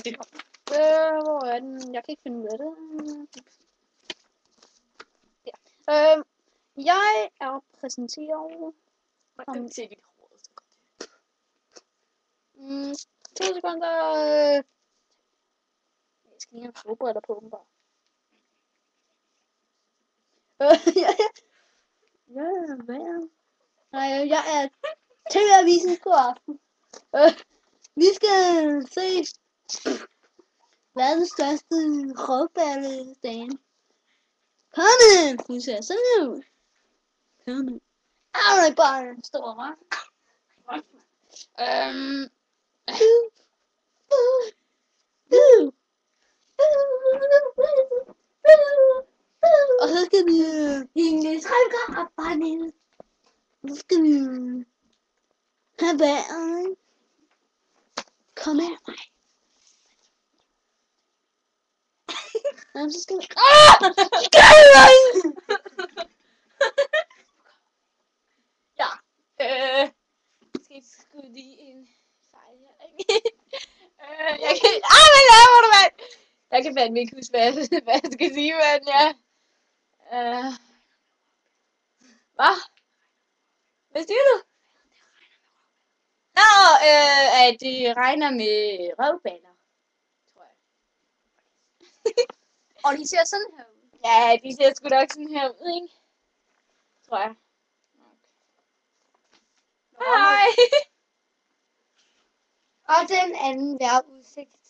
det. Hvor er den? Jeg kan ikke finde ud af det. Ja. Jeg er præsenteret. Jeg kan se dit hår så godt. 2 sekunder. Jeg skal lige have solbriller på, åbenbart. Jeg er TV-avisen god aften. Vi skal se verdens største råballestand. Kom nu! Nu ser jeg sådan ud. Kom nu. Er det bare en stor røv? Og så skal vi hænge 3 gram op bare nede. Så skal vi have vejret. Kom her. Jamen, så skal vi... Ja. Skal jeg skyde lige en fejl her, ikke? Jeg kan... hvad laver du, mand? Jeg kan fandme ikke huske, hvad jeg skal sige, mand. Ja. Hvad? Hvad siger du? Nå, at det regner med røvballer, tror jeg. Og de ser sådan her ud. Ja, de ser sgu nok sådan her ud, ikke? Tror jeg. Okay. Hej. Og den anden vejrudsigt